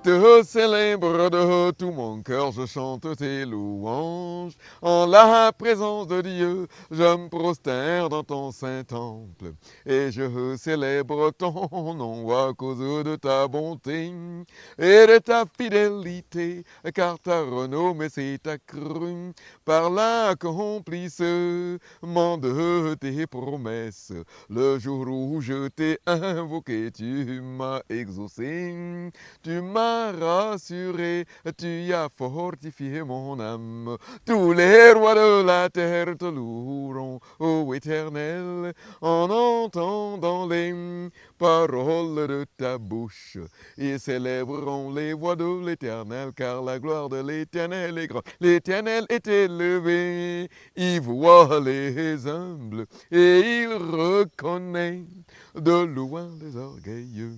te célèbre de tout mon cœur, je chante tes louanges. En la présence de Dieu, je me prosterne dans ton saint temple. Et je célèbre ton nom à cause de ta bonté et de ta fidélité, car ta renommée s'est accrue par l'accomplissement de tes promesses. Le jour où je t'ai invoqué, tu m'as exaucé. Tu m'as rassuré, tu as fortifié mon âme. Tous les rois de la terre te loueront, ô Éternel, en entendant les paroles de ta bouche. Ils célébreront les voies de l'Éternel, car la gloire de l'Éternel est grande. L'Éternel est élevé, il voit les humbles, et il reconnaît de loin les orgueilleux.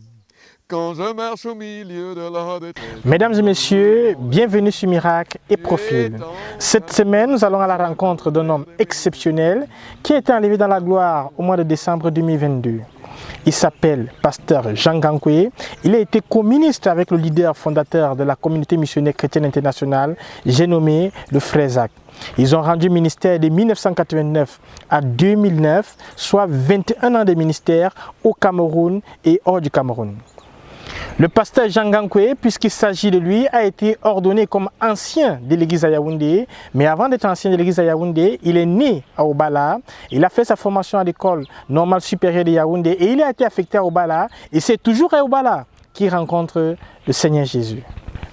Quand je marche au milieu de la détresse. Mesdames et messieurs, bienvenue sur Miracle et Profil. Cette semaine, nous allons à la rencontre d'un homme exceptionnel qui a été enlevé dans la gloire au mois de décembre 2022. Il s'appelle Pasteur Jean Gankoué. Il a été co-ministre avec le leader fondateur de la communauté missionnaire chrétienne internationale, j'ai nommé le Frère Zach. Ils ont rendu ministère de 1989 à 2009, soit 21 ans de ministère au Cameroun et hors du Cameroun. Le pasteur Jean Gankoué, puisqu'il s'agit de lui, a été ordonné comme ancien de l'église à Yaoundé. Mais avant d'être ancien de l'église à Yaoundé, il est né à Obala. Il a fait sa formation à l'école normale supérieure de Yaoundé et il a été affecté à Obala. Et c'est toujours à Obala qu'il rencontre le Seigneur Jésus.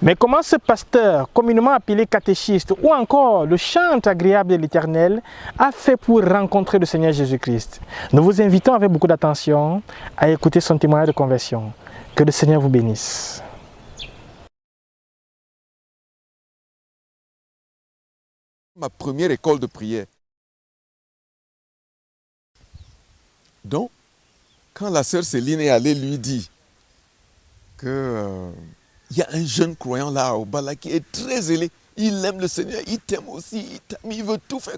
Mais comment ce pasteur, communément appelé catéchiste, ou encore le chant agréable de l'Éternel, a fait pour rencontrer le Seigneur Jésus-Christ? Nous vous invitons avec beaucoup d'attention à écouter son témoignage de conversion. Que le Seigneur vous bénisse. Ma première école de prière. Donc, quand la sœur Céline est allée lui dire que y a un jeune croyant là au Bala qui est très zélé, il aime le Seigneur, il t'aime aussi, il veut tout faire.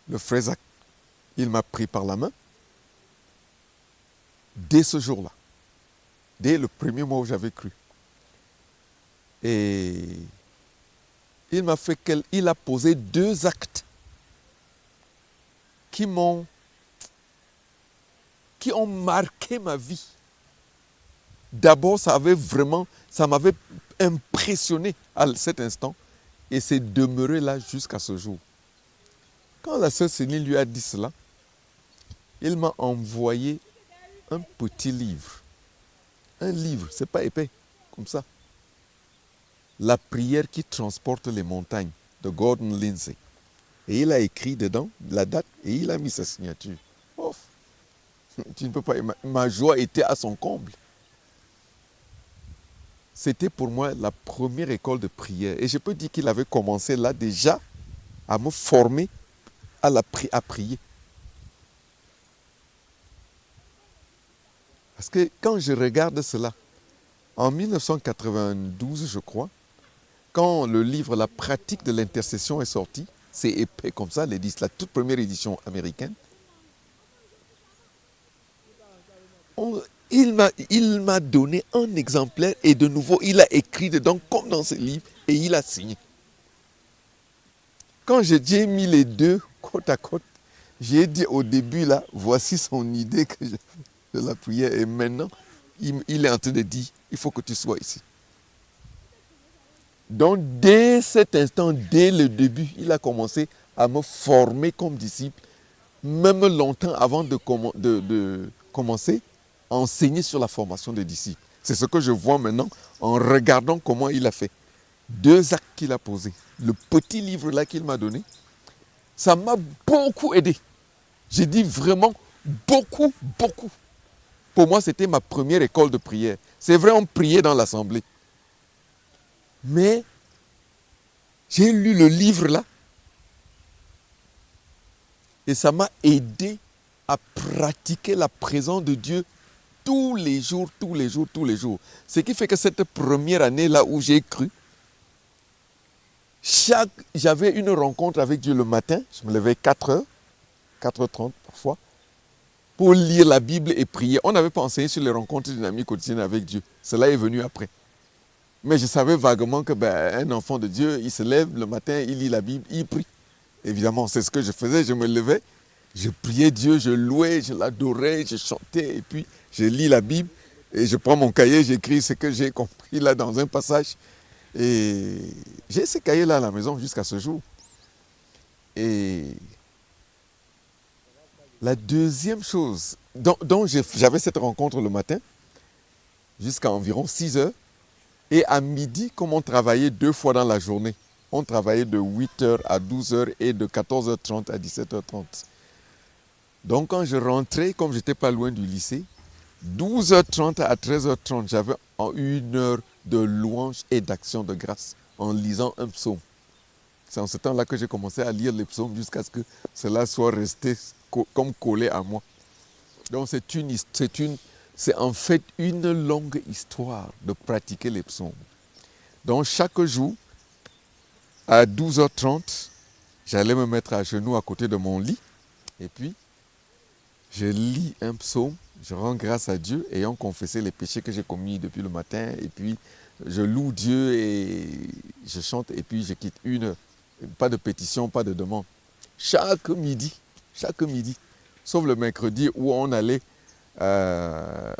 Le frère Zach, il m'a pris par la main dès ce jour-là. Dès le premier mois où j'avais cru. Et il a posé 2 actes qui ont marqué ma vie. D'abord, ça m'avait impressionné à cet instant et c'est demeuré là jusqu'à ce jour. Quand la sœur Céline lui a dit cela, il m'a envoyé un petit livre. Un livre, c'est pas épais, comme ça. La prière qui transporte les montagnes, de Gordon Lindsay. Et il a écrit dedans la date et il a mis sa signature. Oh, tu ne peux pas imaginer. Ma joie était à son comble. C'était pour moi la première école de prière. Et je peux dire qu'il avait commencé là déjà à me former à prier. Parce que quand je regarde cela, en 1992, je crois, quand le livre La pratique de l'intercession est sorti, c'est épais comme ça, la toute première édition américaine, il m'a donné un exemplaire et de nouveau, il a écrit dedans comme dans ce livre et il a signé. Quand j'ai mis les deux côte à côte, j'ai dit au début là, voici son idée que j'ai de la prière et maintenant, il est en train de dire, il faut que tu sois ici. Donc, dès cet instant, dès le début, il a commencé à me former comme disciple, même longtemps avant de commencer à enseigner sur la formation des disciples. C'est ce que je vois maintenant en regardant comment il a fait. 2 actes qu'il a posés. Le petit livre là qu'il m'a donné, ça m'a beaucoup aidé. J'ai dit vraiment beaucoup, beaucoup. Pour moi, c'était ma première école de prière. C'est vrai, on priait dans l'assemblée. Mais j'ai lu le livre là et ça m'a aidé à pratiquer la présence de Dieu tous les jours, tous les jours, tous les jours. Ce qui fait que cette première année là où j'ai cru, j'avais une rencontre avec Dieu le matin, je me levais 4h, 4h30 parfois, pour lire la Bible et prier. On n'avait pas enseigné sur les rencontres dynamiques quotidiennes avec Dieu. Cela est venu après. Mais je savais vaguement que un enfant de Dieu, il se lève le matin, il lit la Bible, il prie. Évidemment, c'est ce que je faisais. Je me levais, je priais Dieu, je louais, je l'adorais, je chantais, et puis je lis la Bible, et je prends mon cahier, j'écris ce que j'ai compris là dans un passage. Et j'ai ces cahiers-là à la maison jusqu'à ce jour. Et la deuxième chose, dont j'avais cette rencontre le matin, jusqu'à environ 6 heures, et à midi, comme on travaillait 2 fois dans la journée, on travaillait de 8h à 12h et de 14h30 à 17h30. Donc quand je rentrais, comme je n'étais pas loin du lycée, 12h30 à 13h30, j'avais en 1 heure de louange et d'action de grâce en lisant un psaume. C'est en ce temps-là que j'ai commencé à lire les psaumes jusqu'à ce que cela soit resté comme collé à moi. Donc c'est en fait une longue histoire de pratiquer les psaumes. Donc chaque jour, à 12h30, j'allais me mettre à genoux à côté de mon lit et puis je lis un psaume, je rends grâce à Dieu ayant confessé les péchés que j'ai commis depuis le matin et puis je loue Dieu et je chante et puis je quitte 1 heure. Pas de pétition, pas de demande. Chaque midi, sauf le mercredi où on allait à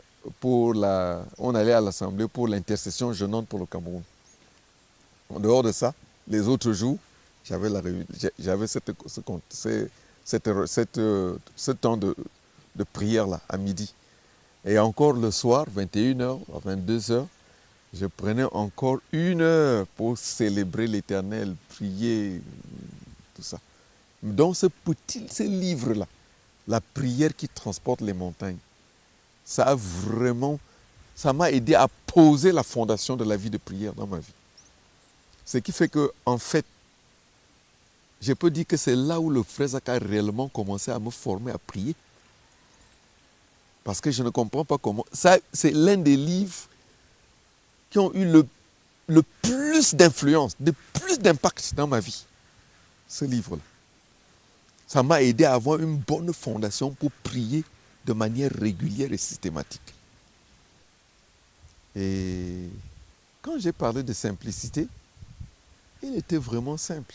l'Assemblée pour l'intercession jeûnante pour le Cameroun. En dehors de ça, les autres jours, j'avais ce temps de prière-là, à midi. Et encore le soir, 21h, 22h, je prenais encore 1 heure pour célébrer l'Éternel, prier, tout ça. Dans ce livre-là, la prière qui transporte les montagnes, ça m'a aidé à poser la fondation de la vie de prière dans ma vie. Ce qui fait que, en fait, je peux dire que c'est là où le frère Zach a réellement commencé à me former à prier. Parce que je ne comprends pas comment. Ça, c'est l'un des livres qui ont eu le plus d'influence, le plus d'impact dans ma vie. Ce livre-là. Ça m'a aidé à avoir une bonne fondation pour prier de manière régulière et systématique. Et quand j'ai parlé de simplicité, il était vraiment simple.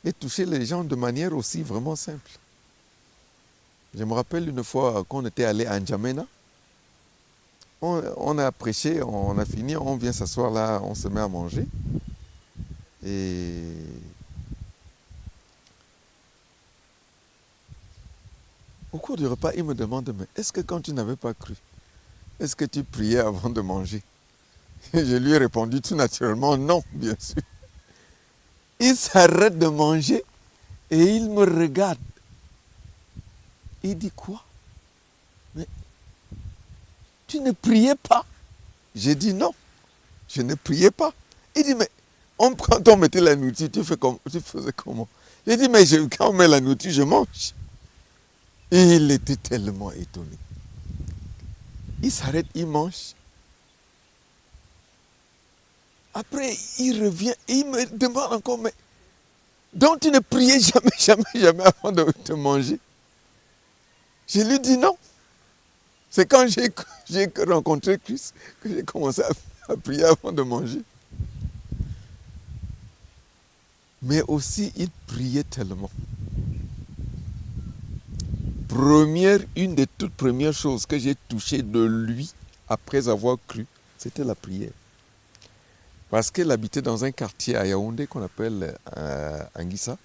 Et toucher les gens de manière aussi vraiment simple. Je me rappelle une fois qu'on était allé à N'Djamena. On a prêché, on a fini, on vient s'asseoir là, on se met à manger. Et au cours du repas, il me demande, mais est-ce que quand tu n'avais pas cru, est-ce que tu priais avant de manger? Et je lui ai répondu tout naturellement, non, bien sûr. Il s'arrête de manger et il me regarde. Il dit quoi? Mais tu ne priais pas? J'ai dit non, je ne priais pas. Il dit, mais quand on mettait la nourriture, tu faisais comment? J'ai dit, mais quand on met la nourriture, je mange. Et il était tellement étonné. Il s'arrête, il mange. Après, il revient et il me demande encore, mais donc tu ne priais jamais avant de manger? Je lui dis non. C'est quand j'ai rencontré Christ que j'ai commencé à prier avant de manger. Mais aussi, il priait tellement. Une des toutes premières choses que j'ai touchées de lui après avoir cru, c'était la prière. Parce qu'elle habitait dans un quartier à Yaoundé qu'on appelle Anguissa.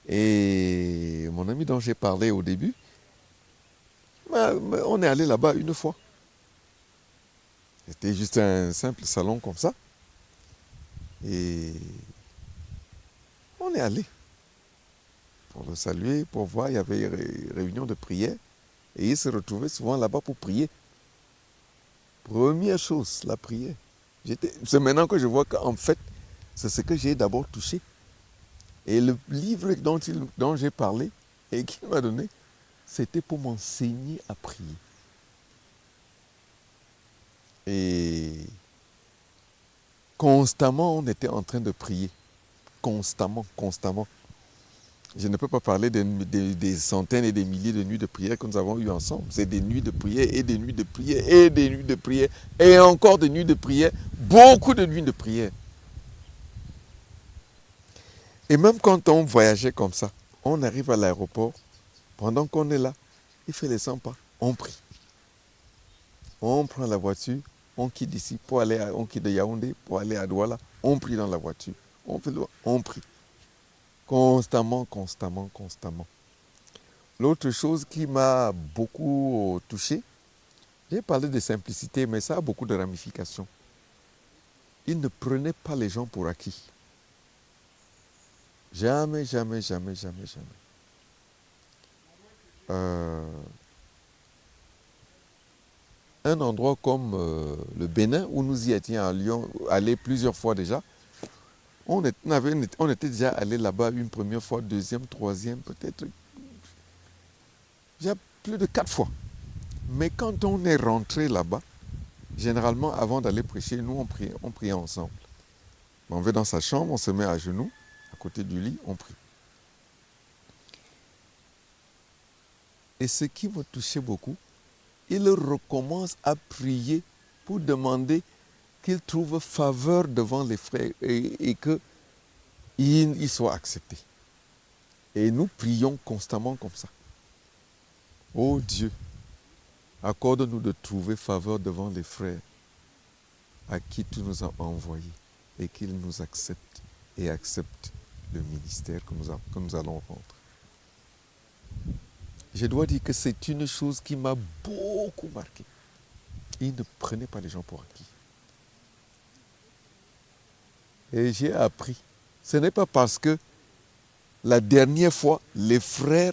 Et mon ami dont j'ai parlé au début, on est allé là-bas une fois. C'était juste un simple salon comme ça. Et on est allé pour le saluer, pour voir, il y avait une réunion de prière. Et il se retrouvait souvent là-bas pour prier. Première chose, la prière. C'est maintenant que je vois qu'en fait, c'est ce que j'ai d'abord touché. Et le livre dont j'ai parlé et qu'il m'a donné, c'était pour m'enseigner à prier. Et constamment, on était en train de prier. Constamment. Je ne peux pas parler des centaines et des milliers de nuits de prière que nous avons eues ensemble. C'est des nuits de prière et des nuits de prière et des nuits de prière et encore des nuits de prière, beaucoup de nuits de prière. Et même quand on voyageait comme ça, on arrive à l'aéroport, pendant qu'on est là, il fait les 100 pas, on prie. On prend la voiture, on quitte d'ici pour aller, on quitte de Yaoundé pour aller à Douala, on prie dans la voiture, on prie. Constamment, constamment, constamment. L'autre chose qui m'a beaucoup touché, j'ai parlé de simplicité, mais ça a beaucoup de ramifications. Il ne prenait pas les gens pour acquis. Jamais, jamais, jamais, jamais, jamais. Un endroit comme le Bénin, où nous y étions à Lyon, allés plusieurs fois déjà, on était déjà allé là-bas une première fois, deuxième, troisième, peut-être, déjà plus de 4 fois. Mais quand on est rentré là-bas, généralement, avant d'aller prêcher, nous, on priait ensemble. On va dans sa chambre, on se met à genoux, à côté du lit, on prie. Et ce qui me touchait beaucoup, il recommence à prier pour demander qu'il trouve faveur devant les frères et qu'il soit accepté. Et nous prions constamment comme ça. Oh Dieu, accorde-nous de trouver faveur devant les frères à qui tu nous as envoyés et qu'ils nous acceptent et acceptent le ministère que nous allons rendre. Je dois dire que c'est une chose qui m'a beaucoup marqué. Il ne prenait pas les gens pour acquis. Et j'ai appris, ce n'est pas parce que la dernière fois, les frères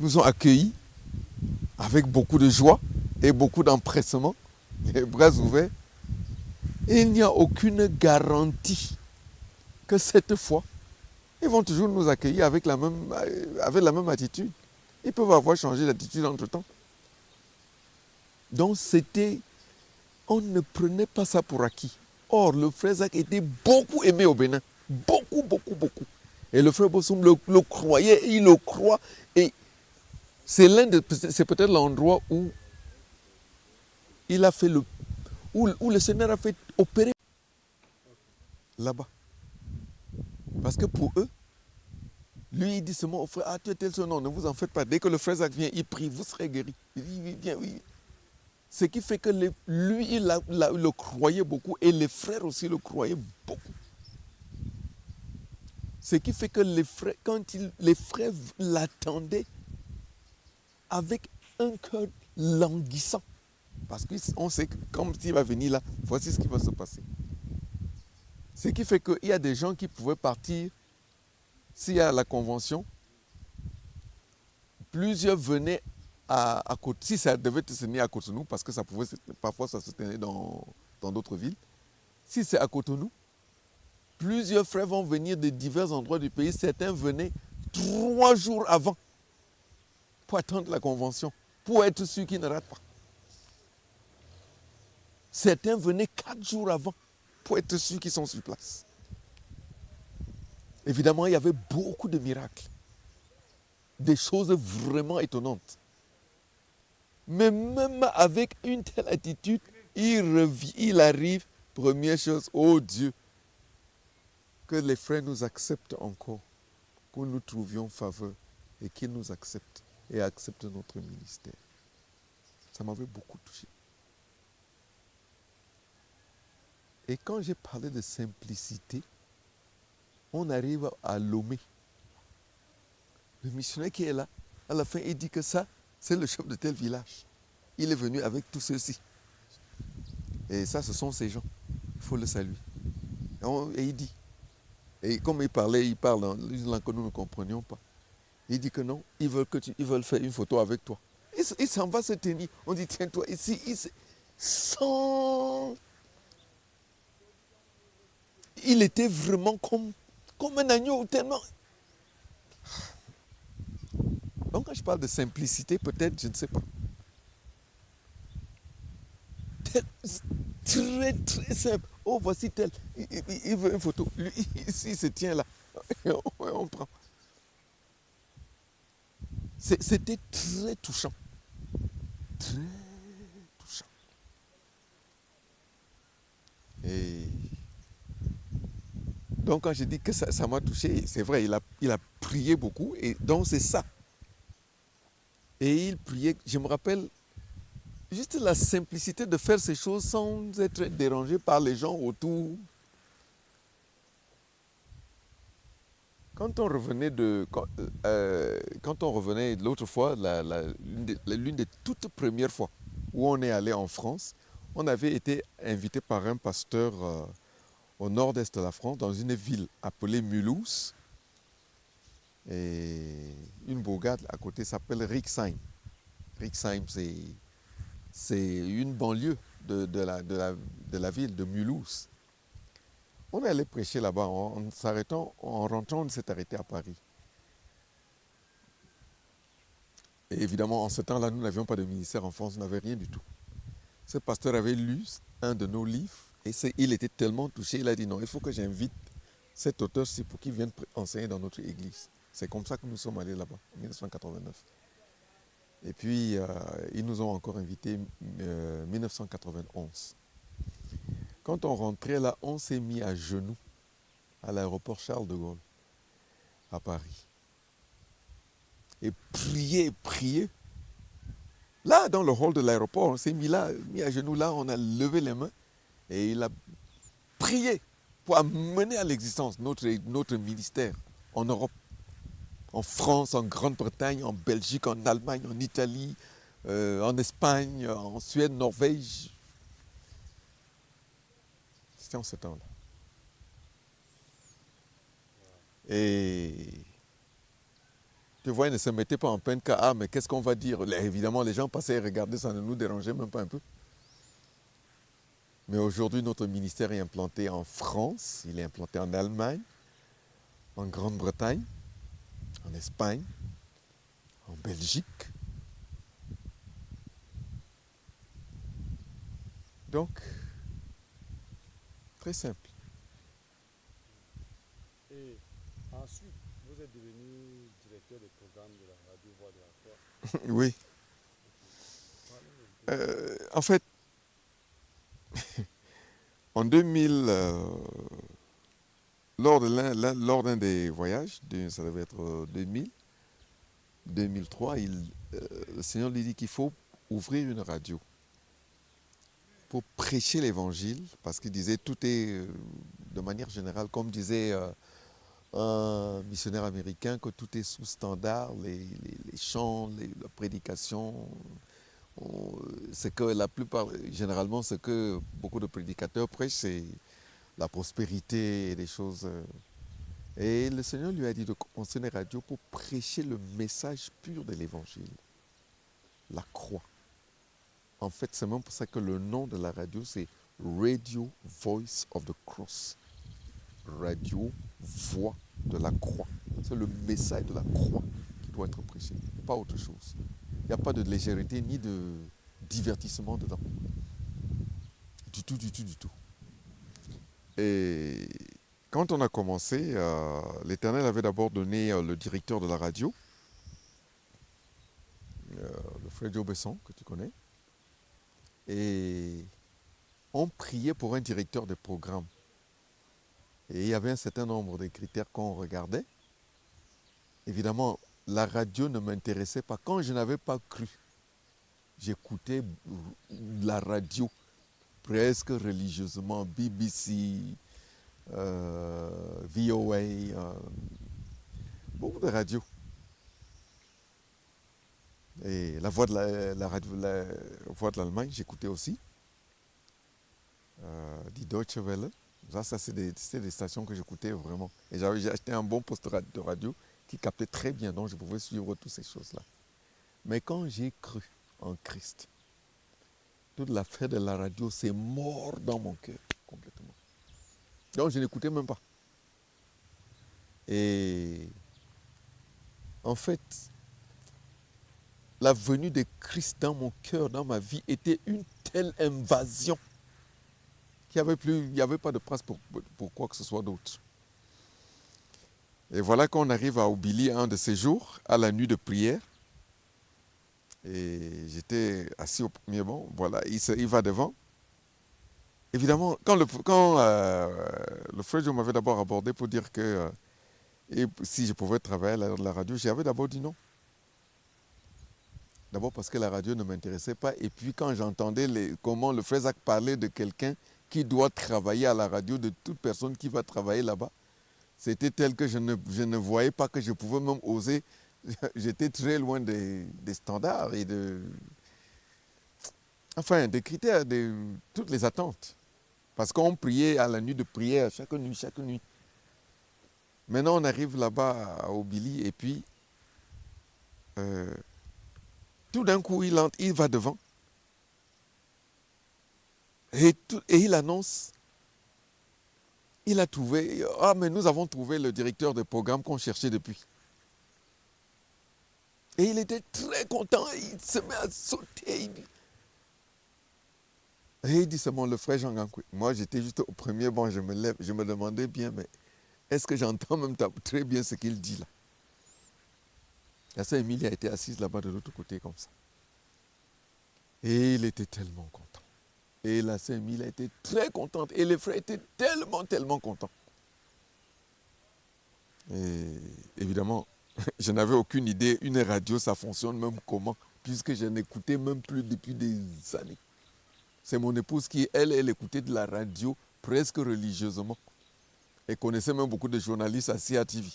nous ont accueillis avec beaucoup de joie et beaucoup d'empressement, les bras ouverts. Et il n'y a aucune garantie que cette fois, ils vont toujours nous accueillir avec la même attitude. Ils peuvent avoir changé d'attitude entre-temps. Donc on ne prenait pas ça pour acquis. Or, le frère Zach était beaucoup aimé au Bénin. Beaucoup, beaucoup, beaucoup. Et le frère Bossoum le croyait, il le croit. Et c'est peut-être l'endroit où il a fait où le Seigneur a fait opérer là-bas. Parce que pour eux, lui, il dit seulement au frère, ah, tu es tel son nom, ne vous en faites pas. Dès que le frère Zach vient, il prie, vous serez guéri. Il dit, viens, oui. Ce qui fait que lui, il le croyait beaucoup et les frères aussi le croyaient beaucoup. Ce qui fait que les frères, quand les frères l'attendaient avec un cœur languissant, parce qu'on sait que comme s'il va venir là, voici ce qui va se passer. Ce qui fait qu'il y a des gens qui pouvaient partir, s'il y a la convention, plusieurs venaient à côté, si ça devait se tenir à Cotonou, parce que ça pouvait, parfois ça se tenait dans d'autres villes, si c'est à Cotonou, plusieurs frères vont venir de divers endroits du pays. Certains venaient 3 jours avant pour attendre la convention, pour être sûr qu'ils ne ratent pas. Certains venaient 4 jours avant pour être sûr qu'ils sont sur place. Évidemment, il y avait beaucoup de miracles, des choses vraiment étonnantes. Mais même avec une telle attitude, il arrive, première chose, oh Dieu, que les frères nous acceptent encore, que nous trouvions faveur et qu'ils nous acceptent et acceptent notre ministère. Ça m'avait beaucoup touché. Et quand j'ai parlé de simplicité, on arrive à Lomé. Le missionnaire qui est là, à la fin, il dit que ça, c'est le chef de tel village. Il est venu avec tous ceux-ci. Et ça, ce sont ces gens. Il faut le saluer. Et il dit, et comme il parle dans une langue que nous ne comprenions pas. Il dit que non, ils veulent faire une photo avec toi. Il s'en va se tenir. On dit, tiens-toi ici. Il était vraiment comme un agneau, tellement. Donc quand je parle de simplicité, peut-être, je ne sais pas. Très, très simple. Oh, voici tel. Il veut une photo. Lui, ici, il se tient là. On prend. C'était très touchant. Très touchant. Et donc quand je dis que ça m'a touché, c'est vrai, il a prié beaucoup. Et donc c'est ça. Et il priait, je me rappelle, juste la simplicité de faire ces choses sans être dérangé par les gens autour. Quand on revenait quand on revenait l'autre fois, l'une des toutes premières fois où on est allé en France, on avait été invité par un pasteur au nord-est de la France, dans une ville appelée Mulhouse. Et une bourgade à côté s'appelle Rixheim. Rixheim, c'est une banlieue de la ville de Mulhouse. On est allé prêcher là-bas. En rentrant, on s'est arrêté à Paris. Et évidemment, en ce temps-là, nous n'avions pas de ministère en France, nous n'avions rien du tout. Ce pasteur avait lu un de nos livres et il était tellement touché, il a dit non, il faut que j'invite cet auteur-ci pour qu'il vienne enseigner dans notre église. C'est comme ça que nous sommes allés là-bas, en 1989. Et puis, ils nous ont encore invités en 1991. Quand on rentrait là, on s'est mis à genoux à l'aéroport Charles de Gaulle, à Paris. Et prier. Là, dans le hall de l'aéroport, on s'est mis à genoux là, on a levé les mains et il a prié pour amener à l'existence notre ministère en Europe, en France, en Grande-Bretagne, en Belgique, en Allemagne, en Italie, en Espagne, en Suède, Norvège. C'était en ce temps-là. Et tu vois, ils ne se mettaient pas en peine qu'à mais qu'est-ce qu'on va dire? Là, évidemment, les gens passaient et regardaient, ça ne nous dérangeait même pas un peu. Mais aujourd'hui, notre ministère est implanté en France, il est implanté en Allemagne, en Grande-Bretagne, en Espagne, en Belgique. Donc, très simple. Et ensuite, vous êtes devenu directeur des programmes de la radio Voix de la Foi. Oui. En fait, en 2000, lors d'un des voyages, ça devait être 2000, 2003, le Seigneur lui dit qu'il faut ouvrir une radio pour prêcher l'évangile, parce qu'il disait tout est, de manière générale, comme disait un missionnaire américain, que tout est sous standard, les chants, la prédication. C'est que la plupart, généralement, ce que beaucoup de prédicateurs prêchent, c'est la prospérité et des choses. Et le Seigneur lui a dit de commencer une radio pour prêcher le message pur de l'évangile, la croix. En fait, c'est même pour ça que le nom de la radio, c'est Radio Voice of the Cross. Radio, voix de la croix. C'est le message de la croix qui doit être prêché, pas autre chose. Il n'y a pas de légèreté ni de divertissement dedans. Du tout, du tout, du tout. Et quand on a commencé, l'Éternel avait d'abord donné le directeur de la radio, le frère Joe Besson, que tu connais. Et on priait pour un directeur de programme. Et il y avait un certain nombre de critères qu'on regardait. Évidemment, la radio ne m'intéressait pas. Quand je n'avais pas cru, j'écoutais la radio presque religieusement, BBC, VOA, beaucoup de radios. Et la voix de la voix de l'Allemagne, j'écoutais aussi. Die Deutsche Welle. Ça c'est des stations que j'écoutais vraiment. Et j'ai acheté un bon poste de radio qui captait très bien, donc je pouvais suivre toutes ces choses-là. Mais quand j'ai cru en Christ, toute l'affaire de la radio, c'est mort dans mon cœur, complètement. Donc je n'écoutais même pas. Et en fait, la venue de Christ dans mon cœur, dans ma vie, était une telle invasion qu'il n'y avait pas de place pour quoi que ce soit d'autre. Et voilà qu'on arrive à Obili un de ces jours, à la nuit de prière. Et j'étais assis au premier banc. Voilà, il va devant. Évidemment, le frère Joe m'avait d'abord abordé pour dire que et si je pouvais travailler à la radio, j'avais d'abord dit non. D'abord parce que la radio ne m'intéressait pas. Et puis quand j'entendais comment le frère Zach parlait de quelqu'un qui doit travailler à la radio, de toute personne qui va travailler là-bas, c'était tel que je ne voyais pas que je pouvais même oser. J'étais très loin des standards et des critères, de toutes les attentes. Parce qu'on priait à la nuit de prière, chaque nuit, chaque nuit. Maintenant, on arrive là-bas à Obili et puis tout d'un coup, il va devant et il annonce, il a trouvé, mais nous avons trouvé le directeur de programme qu'on cherchait depuis. Et il était très content, il se met à sauter. Et il dit, c'est bon, le frère Jean Gankoué. Moi, j'étais juste au premier banc, je me lève, je me demandais bien, mais est-ce que j'entends même très bien ce qu'il dit là? La sœur Émilie a été assise là-bas de l'autre côté comme ça. Et il était tellement content. Et la sœur Émilie a été très contente. Et les frères étaient tellement, tellement contents. Et évidemment, je n'avais aucune idée, une radio, ça fonctionne même comment, puisque je n'écoutais même plus depuis des années. C'est mon épouse qui, elle écoutait de la radio presque religieusement. Elle connaissait même beaucoup de journalistes à CATV.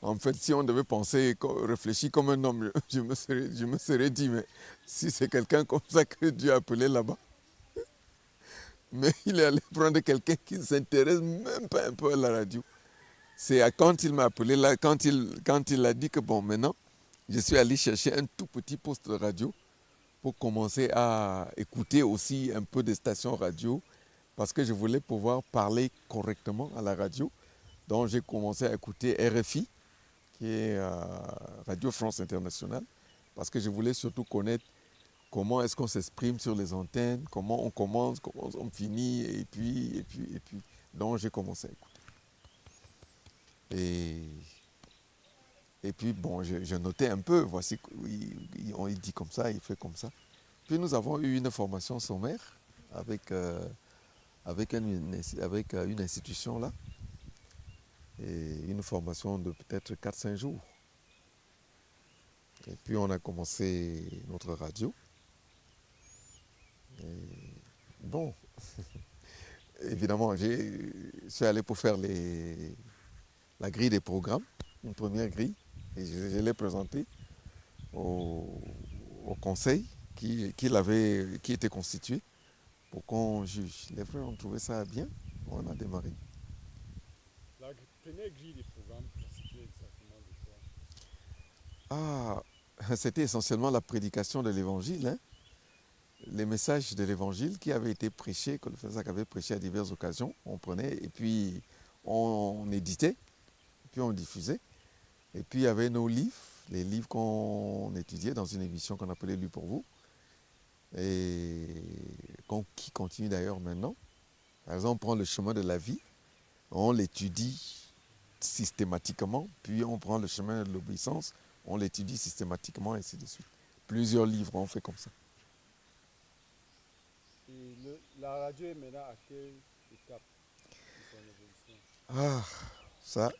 En fait, si on devait penser, réfléchir comme un homme, je me serais dit, mais si c'est quelqu'un comme ça que Dieu a appelé là-bas, mais il est allé prendre quelqu'un qui ne s'intéresse même pas un peu à la radio. C'est quand il m'a appelé là, quand il a dit que bon, maintenant, je suis allé chercher un tout petit poste de radio pour commencer à écouter aussi un peu des stations radio parce que je voulais pouvoir parler correctement à la radio. Donc j'ai commencé à écouter RFI, qui est Radio France Internationale, parce que je voulais surtout connaître comment est-ce qu'on s'exprime sur les antennes, comment on commence, comment on finit, et puis. Donc j'ai commencé à écouter. Et puis bon, je notais un peu, voici, il dit comme ça, il fait comme ça. Puis nous avons eu une formation sommaire avec une institution là, et une formation de peut-être 4-5 jours. Et puis on a commencé notre radio. Et bon, évidemment, je suis allé pour faire la grille des programmes, une première grille, et je l'ai présentée au conseil qui était constitué pour qu'on juge. Les frères ont trouvé ça bien, on a démarré. La première grille des programmes constituait exactement de quoi? C'était essentiellement la prédication de l'évangile, hein? Les messages de l'évangile qui avaient été prêchés, que le frère Zach avait prêché à diverses occasions, on prenait et puis on éditait, et puis on diffusait. Et puis il y avait nos livres, les livres qu'on étudiait dans une émission qu'on appelait Lu pour vous, et qui continue d'ailleurs maintenant. Par exemple, on prend le chemin de la vie, on l'étudie systématiquement, puis on prend le chemin de l'obéissance, on l'étudie systématiquement, et ainsi de suite. Plusieurs livres, on fait comme ça. Et la radio est maintenant à quel étape de son évolution? Ça,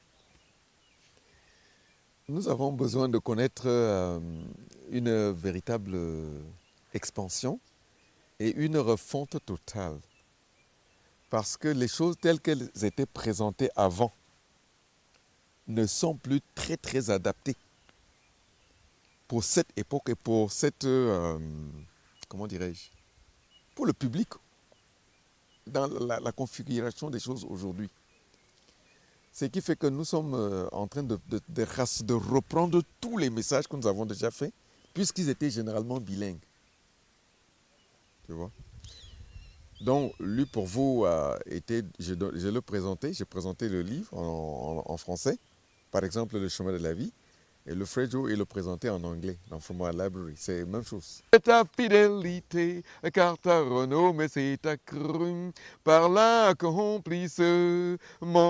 nous avons besoin de connaître une véritable expansion et une refonte totale. Parce que les choses telles qu'elles étaient présentées avant ne sont plus très très adaptées pour cette époque et pour cette, comment dirais-je, pour le public, dans la configuration des choses aujourd'hui. Ce qui fait que nous sommes en train de reprendre tous les messages que nous avons déjà faits, puisqu'ils étaient généralement bilingues. Tu vois? Donc, Lu pour vous, je le présentais, j'ai présenté le livre en français, par exemple Le chemin de la vie, Et le Frejo, il le présentait en anglais dans From Our Library. C'est la même chose. Ta fidélité, car ta renommée s'est accrue par l'accomplissement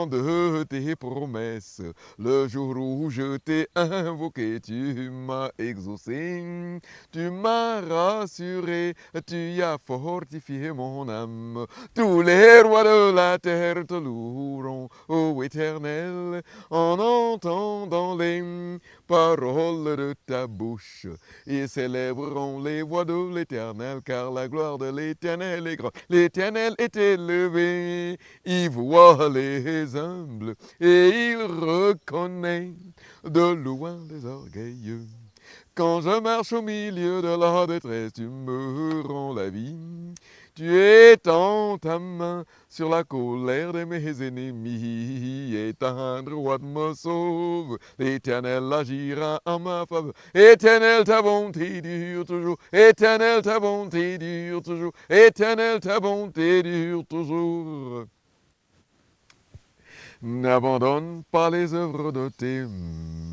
de tes promesses. Le jour où je t'ai invoqué, tu m'as exaucé, tu m'as rassuré, tu as fortifié mon âme. Tous les rois de la terre te loueront, ô Éternel, en entendant les paroles de ta bouche. Ils célébreront les voies de l'Éternel, car la gloire de l'Éternel est grande. L'Éternel est élevé, il voit les humbles, et il reconnaît de loin les orgueilleux. Quand je marche au milieu de la détresse, tu me rends la vie. Tu étends ta main sur la colère de mes ennemis, et ta droite me sauve. L'Éternel agira en ma faveur. Éternel, ta bonté dure toujours. Éternel, ta bonté dure toujours. Éternel, ta bonté dure toujours. N'abandonne pas les œuvres de tes mains.